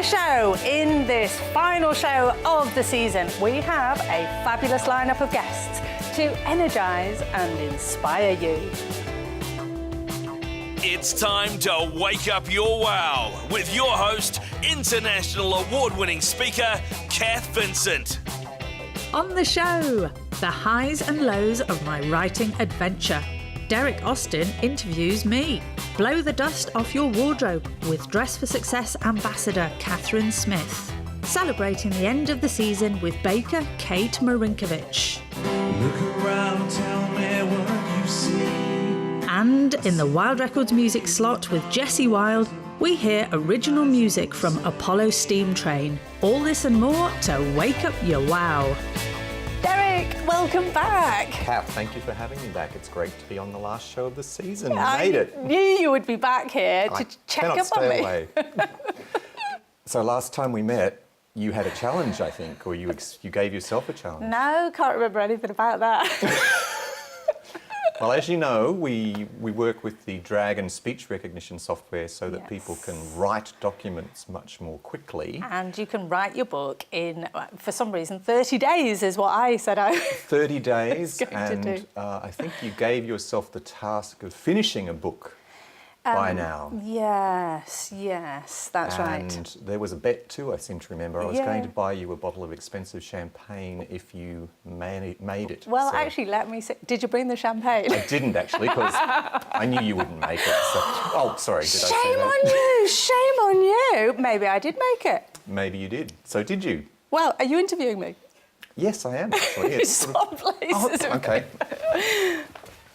the show, in this final show of the season, we have a fabulous lineup of guests to energise and inspire you. It's time to wake up your wow with your host, international award-winning speaker, Cath Vincent. On the show, the highs and lows of my writing adventure. Derek Austin interviews me. Blow the dust off your wardrobe with Dress for Success ambassador Catherine Smith. Celebrating the end of the season with baker Kate Marinkovich. Look around, tell me what you see. And in the Wilde Records music slot with Jessie Wilde, we hear original music from Apollo SteamTrain. All this and more to wake up your wow. Derek, welcome back. Cath, thank you for having me back. It's great to be on the last show of the season. Yeah, You made it. I knew you would be back here to check cannot up on me. stay away. So last time we met, you had a challenge, I think, or you gave yourself a challenge. No, can't remember anything about that. Well, as you know, we work with the Dragon speech recognition software so that people can write documents much more quickly. And you can write your book in, for some reason, 30 days is what I said. 30 days, going to do. I think you gave yourself the task of finishing a book by now. Yes, that's right. And there was a bet too, I seem to remember. I was going to buy you a bottle of expensive champagne if you made it. Well, so actually, let me see. Did you bring the champagne? I didn't actually, because I knew you wouldn't make it. So. Oh, sorry, did I say that? Shame on you, shame on you. Maybe I did make it. Maybe you did. So did you? Well, are you interviewing me? Yes, I am actually. You swap places. Oh, okay.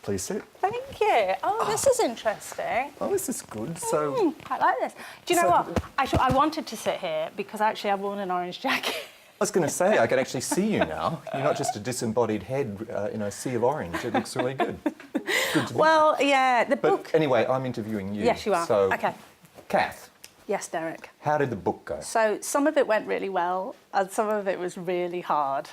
Please sit. Thank you. Oh, this is interesting. Oh, this is good. So, I like this. Do you know what? I wanted to sit here because actually I've worn an orange jacket. I was going to say, I can actually see you now. You're not just a disembodied head in a sea of orange. It looks really good. Good to be. Well, yeah, the book... But anyway, I'm interviewing you. Yes, you are. So, OK. Cath. Yes, Derek. How did the book go? So some of it went really well and some of it was really hard.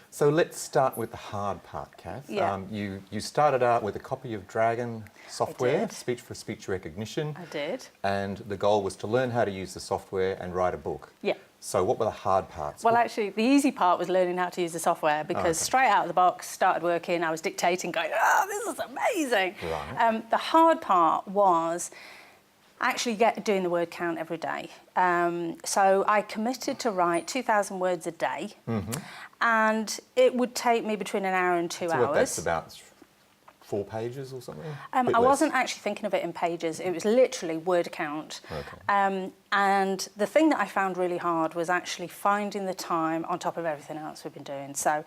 So let's start with the hard part, Cath. Yeah. You started out with a copy of Dragon software, did. speech for speech recognition. I did. And the goal was to learn how to use the software and write a book. Yeah. So what were the hard parts? Well, actually, the easy part was learning how to use the software because straight out of the box, started working, I was dictating, going, oh, this is amazing. Right. The hard part was actually doing the word count every day. So I committed to write 2,000 words a day, and it would take me between an hour and 2 hours. That's about 4 pages or something? I wasn't actually thinking of it in pages. It was literally word count. Okay. And the thing that I found really hard was actually finding the time on top of everything else we've been doing. So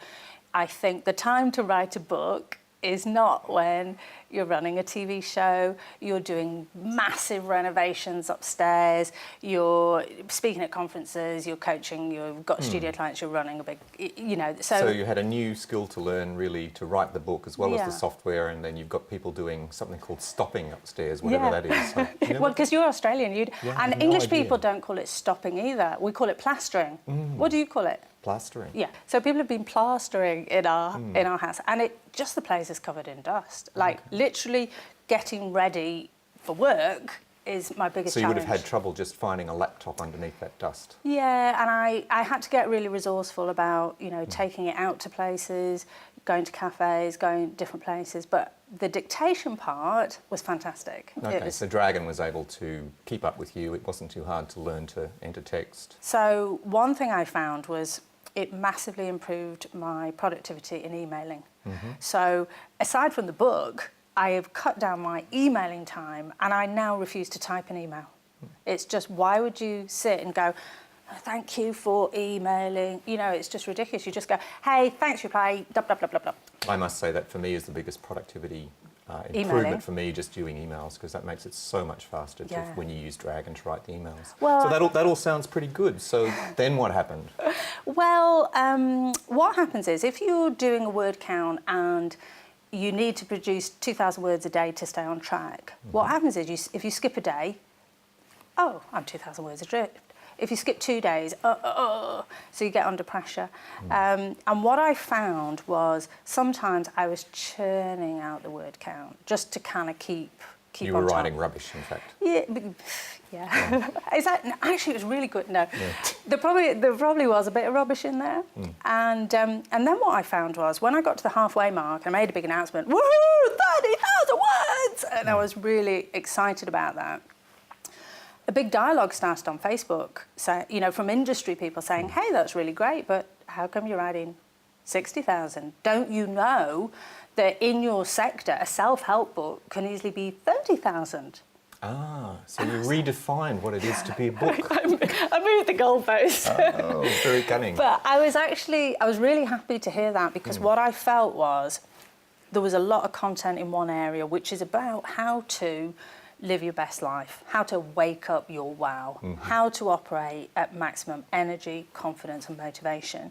I think the time to write a book is not when you're running a TV show, you're doing massive renovations upstairs, you're speaking at conferences, you're coaching, you've got studio clients, you're running a big, you know. So you had a new skill to learn, really, to write the book as well as the software, and then you've got people doing something called stopping upstairs, whatever that is. So, you know, well, because you're Australian, I and have no English idea. people don't call it stopping either. We call it plastering. What do you call it? Plastering. Yeah. So people have been plastering in our house, and just the place is covered in dust. Like literally getting ready for work is my biggest challenge. So you would have had trouble just finding a laptop underneath that dust. Yeah, and I had to get really resourceful about, you know, taking it out to places, going to cafes, going different places. But the dictation part was fantastic. Okay, so Dragon was able to keep up with you. It wasn't too hard to learn to enter text. So one thing I found was it massively improved my productivity in emailing. So aside from the book, I have cut down my emailing time and I now refuse to type an email. It's just, why would you sit and go, thank you for emailing? You know, it's just ridiculous. You just go, hey, thanks for reply, blah, blah, blah, blah, blah. I must say that for me is the biggest productivity improvement Emailing. for me, just doing emails, because that makes it so much faster when you use Dragon to write the emails. Well, so that all sounds pretty good. So then what happened? Well, what happens is if you're doing a word count and you need to produce 2,000 words a day to stay on track, what happens is if you skip a day, oh, I'm 2,000 words adrift. If you skip 2 days, so you get under pressure. And what I found was sometimes I was churning out the word count just to kind of keep keep You on were top. writing rubbish, in fact. Yeah, yeah. Is that actually? It was really good. No, there probably was a bit of rubbish in there, and then what I found was when I got to the halfway mark, I made a big announcement. Woohoo! 30,000 words, and I was really excited about that. A big dialogue started on Facebook, so from industry people saying, "Hey, that's really great, but how come you're writing 60,000? Don't you know that in your sector a self-help book can easily be 30,000?" Ah, so you redefined what it is to be a book. I moved the goalpost. Oh, very cunning. But I was really happy to hear that, because what I felt was there was a lot of content in one area, which is about how to live your best life, how to wake up your wow, how to operate at maximum energy, confidence and motivation.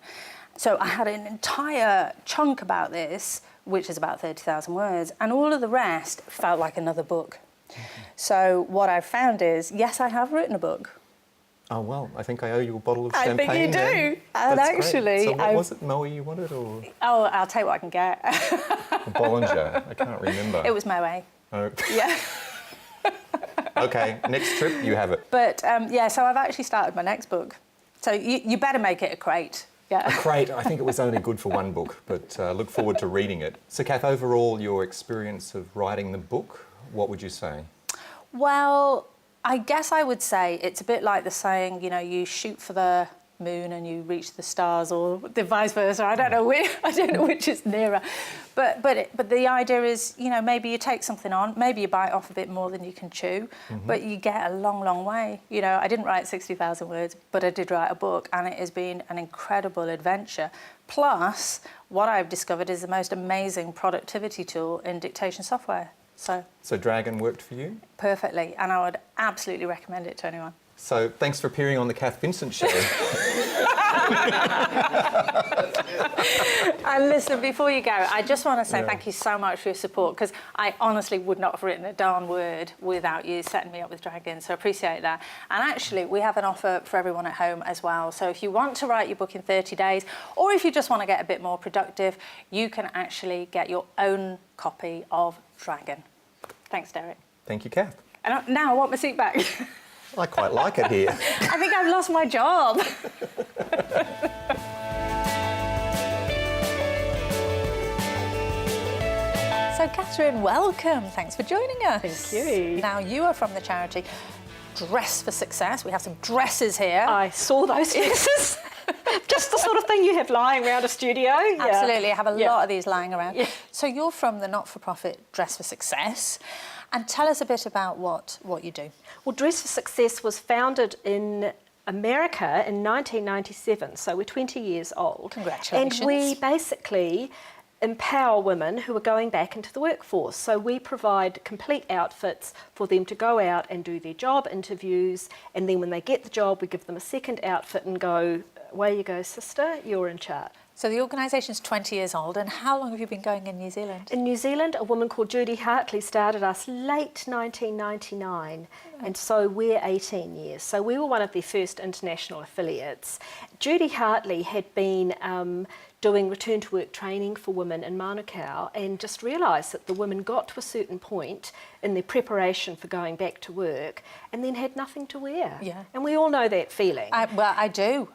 So I had an entire chunk about this, which is about 30,000 words, and all of the rest felt like another book. So what I've found is, yes, I have written a book. Oh, well, I think I owe you a bottle of I champagne. think you do. Then. And That's actually, great. So what was it, Moe, you wanted, or Oh, I'll take what I can get. a Bollinger? I can't remember. It was Moe. Oh. Yeah. Okay, next trip, you have it. But so I've actually started my next book. So you better make it a crate. Yeah. A crate, I think it was only good for one book, but look forward to reading it. So, Cath, overall, your experience of writing the book, what would you say? Well, I guess I would say it's a bit like the saying, you shoot for the moon and you reach the stars, or the vice versa. I don't know which is nearer. But the idea is, maybe you take something on, maybe you bite off a bit more than you can chew, but you get a long, long way. I didn't write 60,000 words, but I did write a book, and it has been an incredible adventure. Plus, what I've discovered is the most amazing productivity tool in dictation software. So Dragon worked for you? Perfectly, and I would absolutely recommend it to anyone. So thanks for appearing on the Cath Vincent Show. And listen, before you go, I just want to say thank you so much for your support, because I honestly would not have written a darn word without you setting me up with Dragon, so I appreciate that. And actually, we have an offer for everyone at home as well. So if you want to write your book in 30 days, or if you just want to get a bit more productive, you can actually get your own copy of Dragon. Thanks, Derek. Thank you, Cath. And now I want my seat back. I quite like it here. I think I've lost my job. So, Catherine, welcome. Thanks for joining us. Thank you. Now, you are from the charity Dress for Success. We have some dresses here. I saw those dresses. Just the sort of thing you have lying around a studio. Absolutely. I have a lot of these lying around. Yeah. So you're from the not-for-profit Dress for Success. And tell us a bit about what you do. Well, Dress for Success was founded in America in 1997, so we're 20 years old. Congratulations. And we basically empower women who are going back into the workforce. So we provide complete outfits for them to go out and do their job interviews, and then when they get the job, we give them a second outfit and go, away you go, sister, you're in charge. So the organisation's 20 years old, and how long have you been going in New Zealand? In New Zealand, a woman called Judy Hartley started us late 1999, and so we're 18 years. So we were one of their first international affiliates. Judy Hartley had been doing return to work training for women in Manukau, and just realised that the women got to a certain point in their preparation for going back to work and then had nothing to wear. Yeah. And we all know that feeling. I do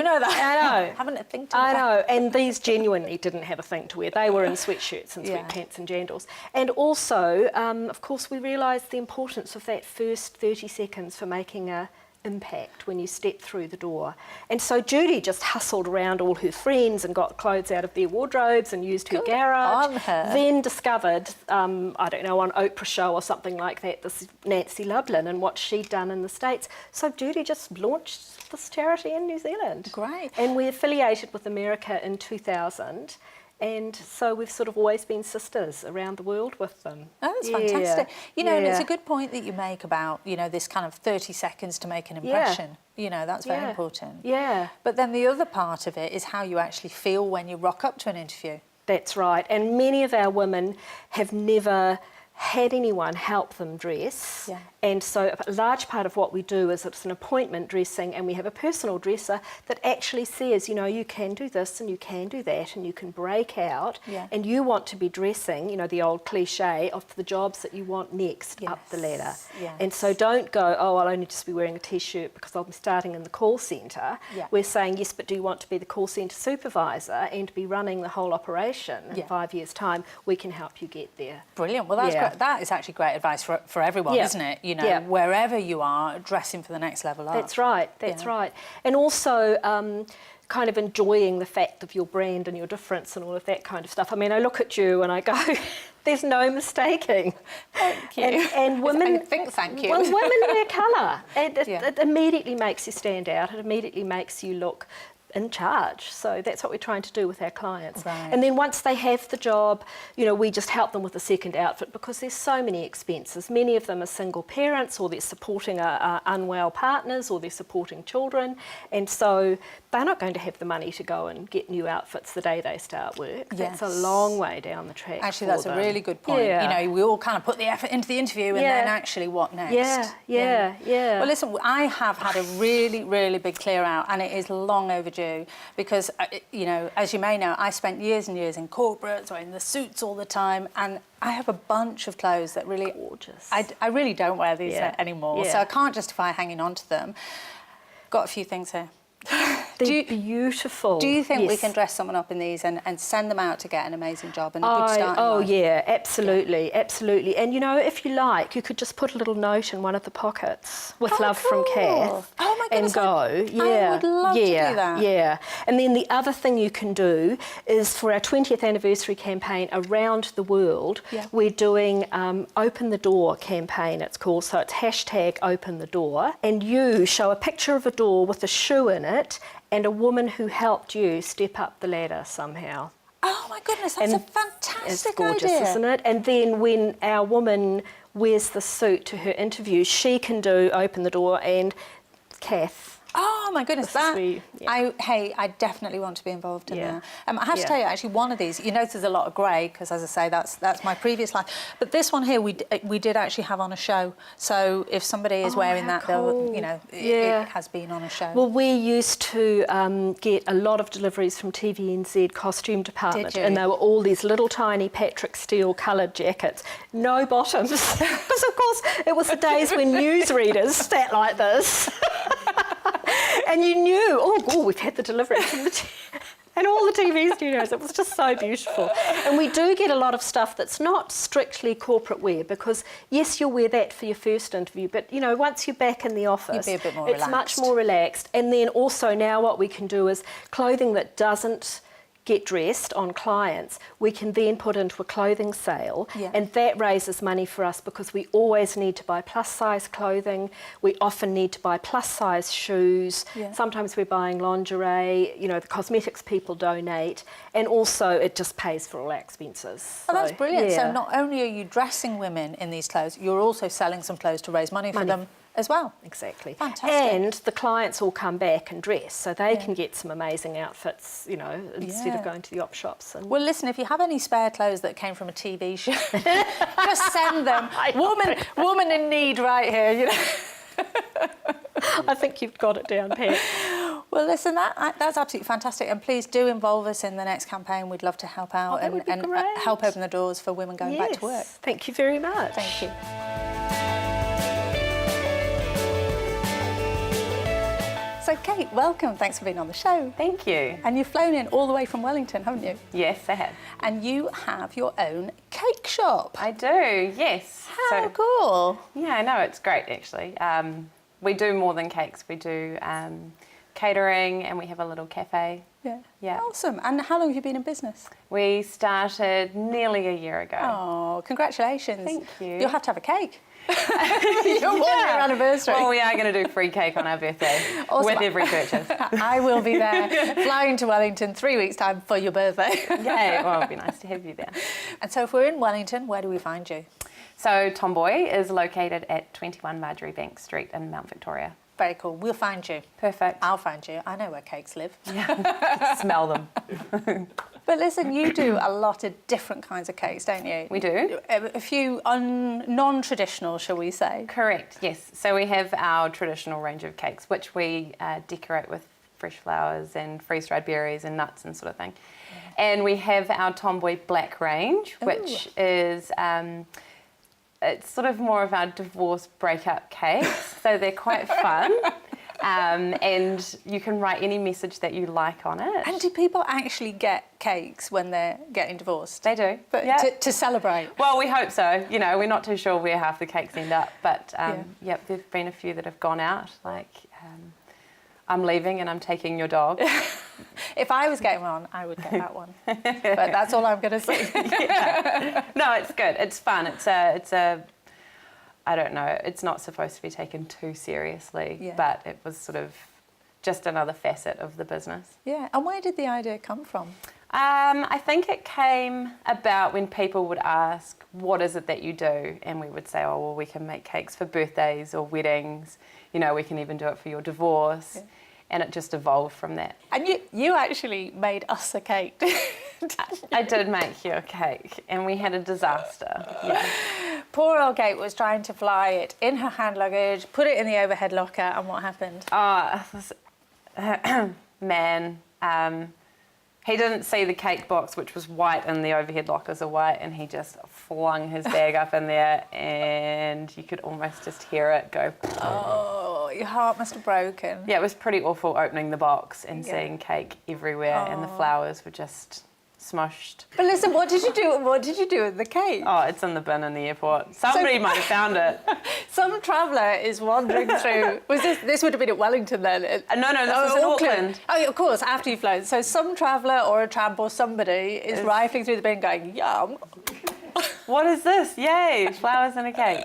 know that. I know. Haven't a thing to I wear. know, and these genuinely didn't have a thing to wear. They were in sweatshirts and sweatpants and jandals. And also, of course, we realised the importance of that first 30 seconds for making a impact when you step through the door. And so Judy just hustled around all her friends and got clothes out of their wardrobes and used her garage. on her. Then discovered, I don't know, on Oprah show or something like that, this Nancy Loveland and what she'd done in the States. So Judy just launched this charity in New Zealand. Great. And we affiliated with America in 2000. And so we've sort of always been sisters around the world with them. Oh, that's fantastic. And it's a good point that you make about, this kind of 30 seconds to make an impression. That's very important. Yeah. But then the other part of it is how you actually feel when you rock up to an interview. That's right. And many of our women have never had anyone help them dress. Yeah. And so a large part of what we do is it's an appointment dressing, and we have a personal dresser that actually says, you know, you can do this and you can do that and you can break out, Yeah. and you want to be dressing, you know, the old cliche of the jobs that you want next up the ladder. Yes. And so don't go, oh, I'll only just be wearing a t-shirt because I'll be starting in the call centre. Yeah. We're saying, yes, but do you want to be the call centre supervisor and be running the whole operation in 5 years' time? We can help you get there. Brilliant. Well, that's Yeah. great. That is actually great advice for everyone, Yeah. isn't it? You know, Yeah. wherever you are, dressing for the next level up. That's right, that's Yeah. right. And also kind of enjoying the fact of your brand and your difference and all of that kind of stuff. I mean, I look at you and I go, there's no mistaking. Thank you. And women... I think thank you. Well, women wear colour. Yeah. It immediately makes you stand out. It immediately makes you look in charge. So that's what we're trying to do with our clients. Right. And then once they have the job, you know, we just help them with a second outfit because there's so many expenses. Many of them are single parents, or they're supporting unwell partners, or they're supporting children. And so they're not going to have the money to go and get new outfits the day they start work. That's a Yes. long way down the track. Actually, for that's them. a really good point. Yeah. You know, we all kind of put the effort into the interview and Yeah. then actually what next? Yeah. Well, listen, I have had a really, really big clear out, and it is long overdue because, you know, as you may know, I spent years and years in corporates or in the suits all the time, and I have a bunch of clothes that really... Gorgeous. I really don't wear these Yeah. anymore, Yeah. so I can't justify hanging on to them. Got a few things here. They're beautiful. Do you think we Yes. can dress someone up in these and send them out to get an amazing job and a good start in Oh life? yeah, absolutely, absolutely. And you know, if you like, you could just put a little note in one of the pockets with Oh, love from cool. Cath. Oh my goodness, and go. I would love to do that. Yeah. And then the other thing you can do is for our 20th anniversary campaign around the world, Yeah. we're doing Open the Door campaign, it's called. So it's hashtag Open the Door. And you show a picture of a door with a shoe in it and a woman who helped you step up the ladder somehow. Oh my goodness, that's a fantastic It's gorgeous, idea. isn't it? And then when our woman wears the suit to her interview, she can do Open the Door and Cath. Oh my goodness, This is that really- yeah. I definitely want to be involved in Yeah. that. I have to Yeah. tell you, actually, one of these, you notice there's a lot of grey because, as I say, that's my previous life. But this one here, we did actually have on a show. So if somebody is wearing how that, they'll, cool. you know, Yeah. it has been on a show. Well, we used to get a lot of deliveries from TVNZ costume department, Did you? and they were all these little tiny Patrick Steele coloured jackets, no bottoms, because of course it was the days when newsreaders sat like this. And you knew, oh, we've had the delivery from the and all the TV studios. It was just so beautiful. And we do get a lot of stuff that's not strictly corporate wear because, yes, you'll wear that for your first interview, but, you know, once you're back in the office, be a bit more it's relaxed. much more relaxed. And then also now what we can do is clothing that doesn't get dressed on clients, we can then put into a clothing sale, Yeah. and that raises money for us because we always need to buy plus size clothing, we often need to buy plus size shoes, Yeah. sometimes we're buying lingerie, you know, the cosmetics people donate, and also it just pays for all our expenses. Oh, that's brilliant. yeah. So not only are you dressing women in these clothes, you're also selling some clothes to raise money for Money. them as well. Exactly. Fantastic. And the clients all come back and dress, so they can get some amazing outfits, you know, instead Yeah. of going to the op shops. And Well, listen, if you have any spare clothes that came from a TV show, just send them. I know. Woman in need right here, you know. I think you've got it down, Pat. Well, listen, that's absolutely fantastic. And please do involve us in the next campaign. We'd love to help out that would be and great. help open the doors for women going back to work. Yes. Thank you very much. Thank you. So, Kate, welcome. Thanks for being on the show. Thank you. And you've flown in all the way from Wellington, haven't you? Yes, I have. And you have your own cake shop. I do, yes. How cool. Yeah, I know, it's great actually. We do more than cakes. We do catering and we have a little cafe. Yeah. Yeah. Awesome. And how long have you been in business? We started nearly a year ago. Oh, congratulations. Thank you. You'll have to have a cake. Your 1 year anniversry. Well, we are going to do free cake on our birthday Awesome. with every purchase. I will be there, flying to Wellington 3 weeks' time for your birthday. Yay, well, it'd be nice to have you there. And so if we're in Wellington, where do we find you? So Tomboy is located at 21 Marjorie Banks Street in Mount Victoria. Very cool. We'll find you. Perfect. I'll find you. I know where cakes live. Smell them. But listen, you do a lot of different kinds of cakes, don't you? We do. A few non-traditional, shall we say? Correct, yes. So we have our traditional range of cakes, which we decorate with fresh flowers and freeze-dried berries and nuts and sort of thing. And we have our Tomboy Black range, which is, it's sort of more of our divorce breakup cakes. So they're quite fun. And you can write any message that you like on it. And do people actually get cakes when they're getting divorced? They do. But yeah. to celebrate? Well, we hope so. You know, we're not too sure where half the cakes end up. But, yep, there've been a few that have gone out, like... I'm leaving and I'm taking your dog. If I was getting one, I would get that one. But that's all I'm going to say. Yeah. No, it's good. It's fun. It's a. I don't know. It's not supposed to be taken too seriously, but it was sort of just another facet of the business. Yeah. And where did the idea come from? I think it came about when people would ask, "What is it that you do?" And we would say, "Oh, well, we can make cakes for birthdays or weddings. You know, we can even do it for your divorce." Yeah. And it just evolved from that. And you actually made us a cake. I did make you a cake, and we had a disaster. Yeah. Poor old Kate was trying to fly it in her hand luggage, put it in the overhead locker, and what happened? Man, he didn't see the cake box, which was white, and the overhead lockers are white, and he just flung his bag up in there, and you could almost just hear it go. Oh, your heart must have broken. Yeah, it was pretty awful opening the box and seeing cake everywhere, and the flowers were just smushed. But listen, what did you do? What did you do with the cake? Oh, it's in the bin in the airport. Somebody might have found it. Some traveller is wandering through. Was this would have been at Wellington then? No, this was in Auckland. Oh, of course, after you've flown. So some traveller or a tramp or somebody is rifling through the bin going, yum. What is this? Yay, flowers and a cake.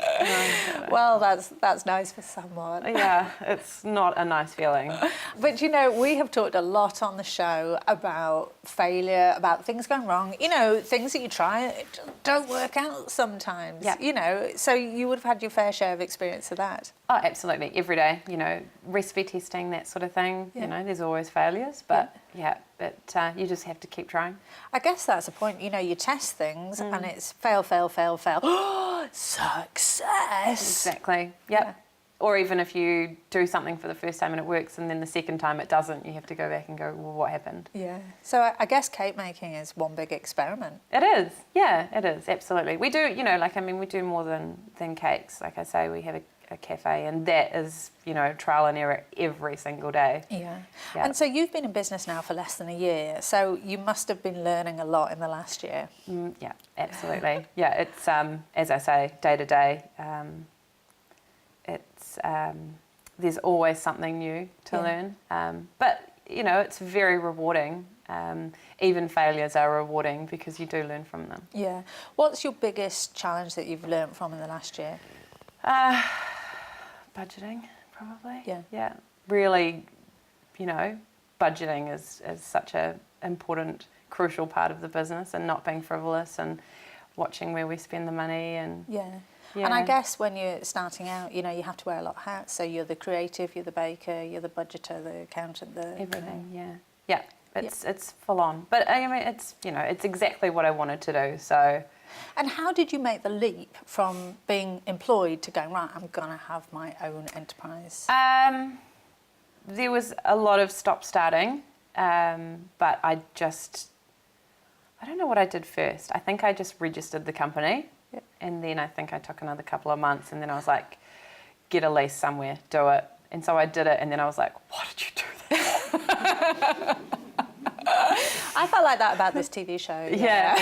Well, that's nice for someone. Yeah, it's not a nice feeling. But, you know, we have talked a lot on the show about failure, about things going wrong, you know, things that you try don't work out sometimes, you know, so you would have had your fair share of experience of that. Oh, absolutely, every day, you know, recipe testing, that sort of thing, you know, there's always failures, but you just have to keep trying. I guess that's the point, you know, you test things and it's fail, fail, fail, fail. Success! Exactly, yeah. Or even if you do something for the first time and it works and then the second time it doesn't, you have to go back and go, well, what happened? Yeah. So I guess cake making is one big experiment. It is, yeah, it is, absolutely. We do, you know, like, I mean, we do more than cakes. Like I say, we have a cafe, and that is, you know, trial and error every single day. Yeah. And so you've been in business now for less than a year, so you must have been learning a lot in the last year. Yeah, absolutely. Yeah, it's, as I say, day to day. It's there's always something new to learn, but you know, it's very rewarding. Even failures are rewarding because you do learn from them. Yeah. What's your biggest challenge that you've learned from in the last year? Budgeting, probably. Yeah. Really, you know, budgeting is such a important, crucial part of the business, and not being frivolous and watching where we spend the money and. Yeah. And I guess when you're starting out, you know, you have to wear a lot of hats. So you're the creative, you're the baker, you're the budgeter, the accountant, everything. Yeah. It's full on. But I mean, it's, you know, it's exactly what I wanted to do. So. And how did you make the leap from being employed to going, right, I'm gonna have my own enterprise? There was a lot of stop-starting, but I don't know what I did first. I think I just registered the company. Yep. And then I think I took another couple of months, and then I was like, get a lease somewhere, do it. And so I did it, and then I was like, why did you do that? I felt like that about this TV show. Yeah.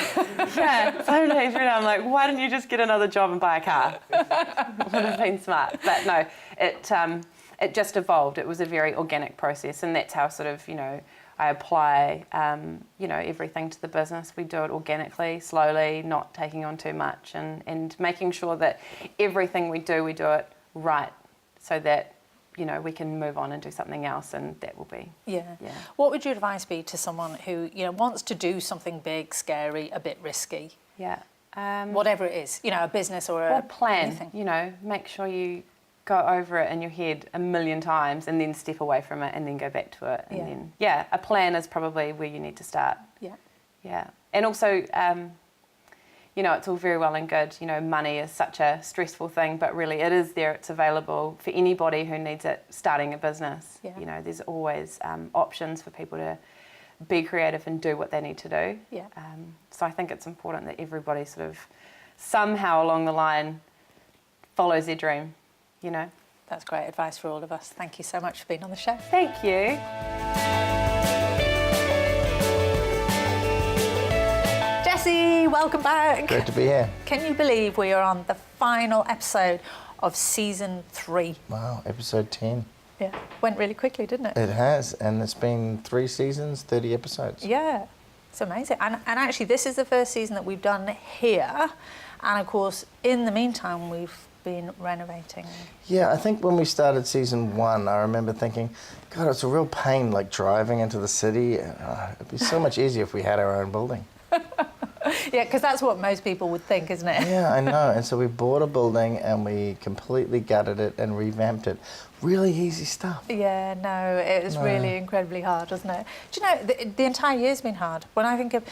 Totally. I'm like, why didn't you just get another job and buy a car? Would have been smart. But no, it just evolved. It was a very organic process, and that's how sort of, you know, I apply, you know, everything to the business. We do it organically, slowly, not taking on too much, and making sure that everything we do it right, so that, you know, we can move on and do something else, and that will be. Yeah. What would your advice be to someone who, you know, wants to do something big, scary, a bit risky? Yeah. Whatever it is, you know, a business or a plan. Anything. You know, make sure you go over it in your head 1,000,000 times, and then step away from it, and then go back to it, and then a plan is probably where you need to start. Yeah. And also, you know, it's all very well and good. You know, money is such a stressful thing, but really it is there. It's available for anybody who needs it starting a business. Yeah. You know, there's always options for people to be creative and do what they need to do. Yeah. So I think it's important that everybody sort of somehow along the line follows their dream, you know. That's great advice for all of us. Thank you so much for being on the show. Thank you. Jesse, welcome back. Great to be here. Can you believe we are on the final episode of season 3? Wow, episode 10. Yeah, went really quickly, didn't it? It has, and it's been 3 seasons, 30 episodes. Yeah, it's amazing. And actually, this is the first season that we've done here. And of course, in the meantime, we've been renovating. Yeah, I think when we started season 1, I remember thinking, God, it's a real pain, like driving into the city. It'd be so much easier if we had our own building. Yeah, because that's what most people would think, isn't it? Yeah, I know. And so we bought a building and we completely gutted it and revamped it. Really easy stuff. Yeah, no, it was really incredibly hard, wasn't it? Do you know, the entire year's been hard. When I think of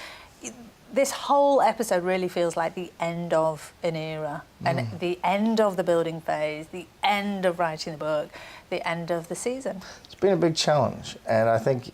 this whole episode, really feels like the end of an era, and the end of the building phase, the end of writing the book, the end of the season. It's been a big challenge, and I think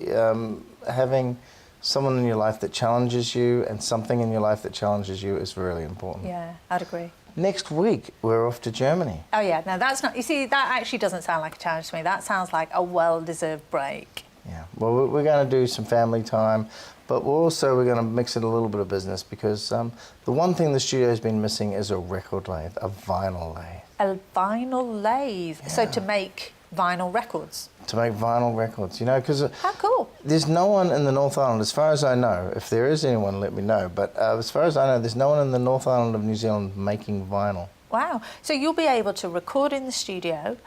having someone in your life that challenges you and something in your life that challenges you is really important. Yeah, I'd agree. Next week, we're off to Germany. Oh yeah, no, that's not, you see, that actually doesn't sound like a challenge to me. That sounds like a well-deserved break. Yeah, well, we're going to do some family time, but we're going to mix in a little bit of business because the one thing the studio's been missing is a record lathe, a vinyl lathe. A vinyl lathe, so to make vinyl records. To make vinyl records, you know, because How cool. there's no one in the North Island, as far as I know. If there is anyone, let me know. But as far as I know, there's no one in the North Island of New Zealand making vinyl. Wow. So you'll be able to record in the studio,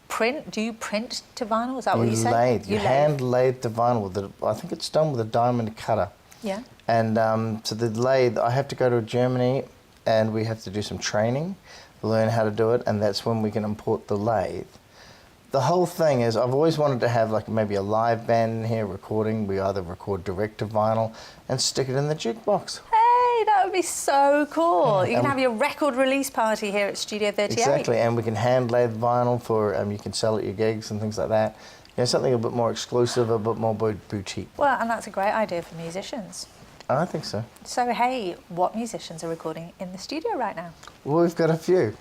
print. Do you print to vinyl? Is that what you said? Lathe. You hand lathe the vinyl with I think it's done with a diamond cutter. Yeah. And so the lathe, I have to go to Germany and we have to do some training, learn how to do it, and that's when we can import the lathe. The whole thing is, I've always wanted to have like maybe a live band in here recording. We either record direct to vinyl and stick it in the jukebox. Hey, that would be so cool. You can have your record release party here at Studio 38. Exactly, and we can hand lathe vinyl for, you can sell at your gigs and things like that. You know, something a bit more exclusive, a bit more boutique. Well, and that's a great idea for musicians. I think so. So, hey, what musicians are recording in the studio right now? Well, we've got a few.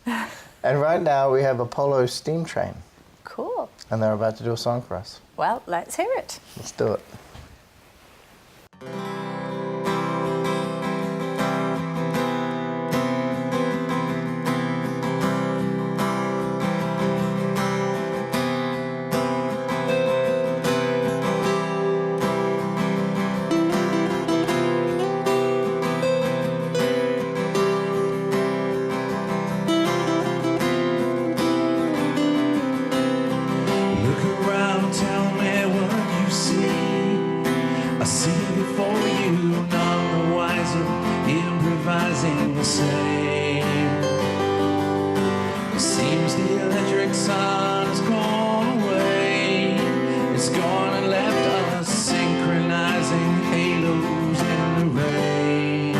And right now we have Apollo SteamTrain. Cool. And they're about to do a song for us. Well, let's hear it. Let's do it. Look around, tell me what you see. I see before you, none the wiser, improvising the same. It seems the electric sun has gone away. It's gone and left us synchronizing halos in the rain.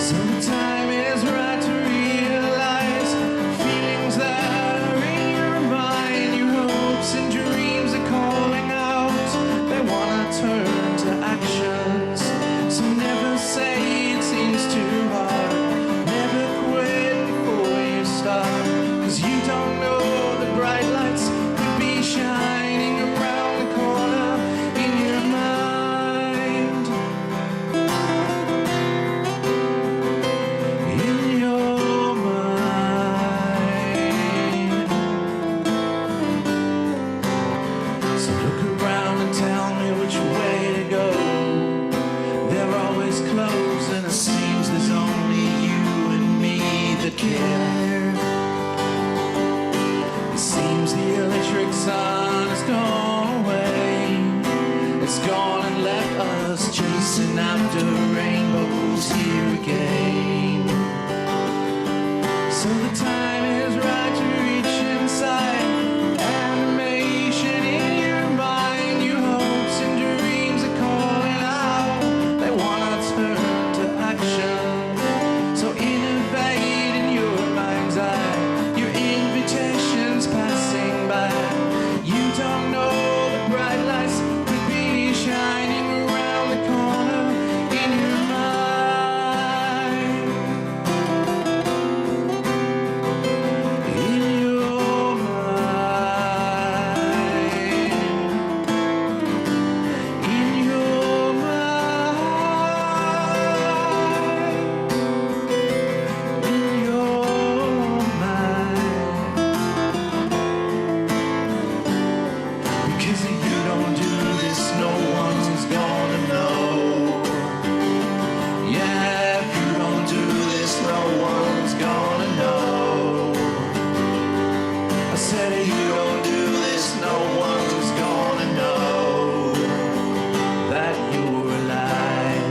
So the time is right to realize feelings that are in your mind. Your hopes and dreams are calling out. They wanna turn to actions. So never say it seems too hard. Never quit before you start. 'Cause you don't know the bright lights could be shining around the corner in your mind. In your mind. So look around and tell me which way to go. They're always closed and it seems there's only you and me that care. It seems the electric sun has gone away. It's gone and left us chasing after rainbows here again. So the time is right to reach inside. Animation in your mind. Your hopes and dreams are calling When you don't do this, no one is gonna know that you're alive.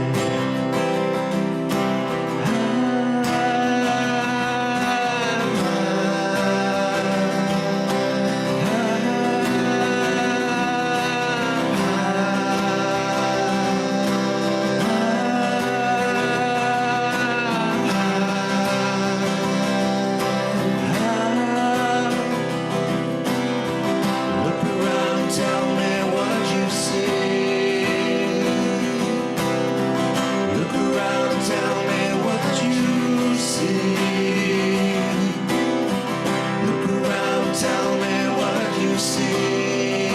Look around, tell me what you see. Look around, tell me what you see. Look around, tell me what you see.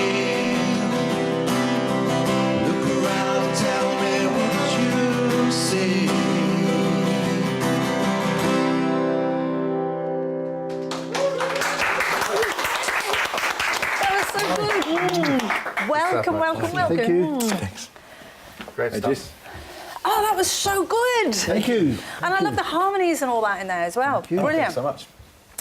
Look around, tell me what you see. That was so good. Welcome, welcome, welcome. Thank you. Great stuff. Oh, that was so good. Thank you. And I love the harmonies and all that in there as well. you. Brilliant. Thanks so much.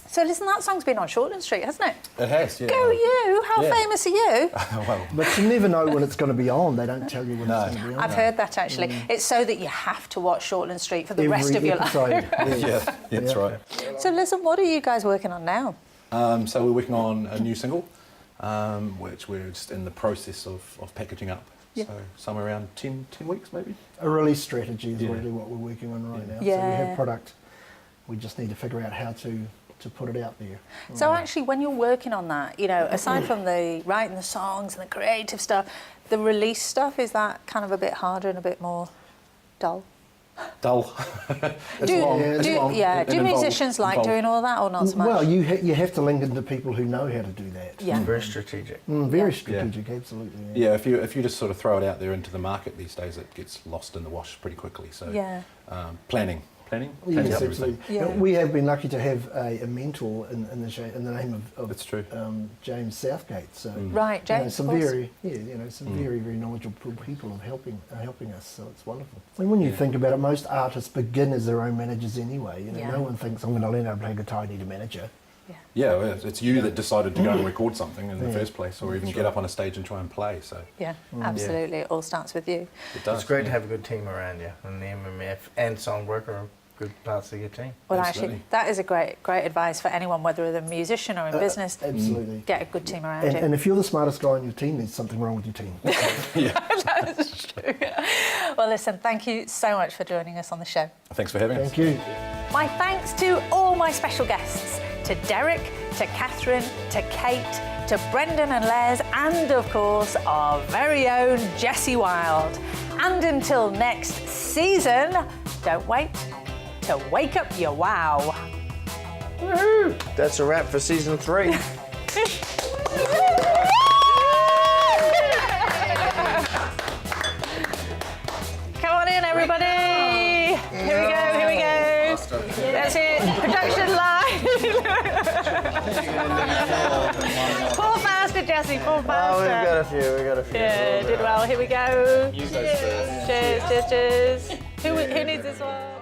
So listen, that song's been on Shortland Street, hasn't it? It has, yeah. Go you! How Yeah. famous are you? Well, But you never know when it's going to be on. They don't tell you when No. it's going to be on. I've heard that actually. It's so that you have to watch Shortland Street for the rest of your life. episode. yeah, that's right. So listen, what are you guys working on now? So we're working on a new single, which we're just in the process of packaging up. Yeah. So somewhere around 10 weeks maybe. A release strategy is Yeah. really what we're working on right now. So we Yeah. have product. We just need to figure out how to put it out there. So actually, when you're working on that, you know, aside from the writing the songs and the creative stuff, the release stuff, is that kind of a bit harder and a bit more dull? Dull. Do long. It's long. do musicians like doing all that or not so much? Well, you have to link into people who know how to do that. Yeah. Very strategic. Very strategic, absolutely. Yeah, if you just sort of throw it out there into the market these days, it gets lost in the wash pretty quickly. So Yeah. planning Yes, is everything. absolutely. Yeah. We have been lucky to have a mentor in the name of That's true. James Southgate. So Right, you know, James, some of course. very knowledgeable people of helping us. So it's wonderful. And when you think about it, most artists begin as their own managers anyway. You know, Yeah. no one thinks I'm going to learn how to play guitar. I need a manager. Yeah, well, it's you that decided to go and record something in the first place, or even get up on a stage and try and play. So Yeah, absolutely. It all starts with you. it does. It's great to have a good team around you, and the MMF and Songworker are good parts of your team. Well, Absolutely. actually, that is a great advice for anyone, whether they're a musician or in business. Absolutely. Get a good team around And, you. and if you're the smartest guy on your team, there's something wrong with your team. That's true. Well, listen, thank you so much for joining us on the show. Thanks for having us. Thank you. My thanks to all my special guests, to Derek, to Catherine, to Kate, to Brendan and Les, and of course, our very own Jessie Wilde. And until next season, don't wait to wake up your wow. That's a wrap for season 3. Come on in, everybody. Here we go. That's it. Production line. Pull faster, Jessie. Pull faster. We got a few. Yeah, did well. Here we go. Cheers. Who needs this one?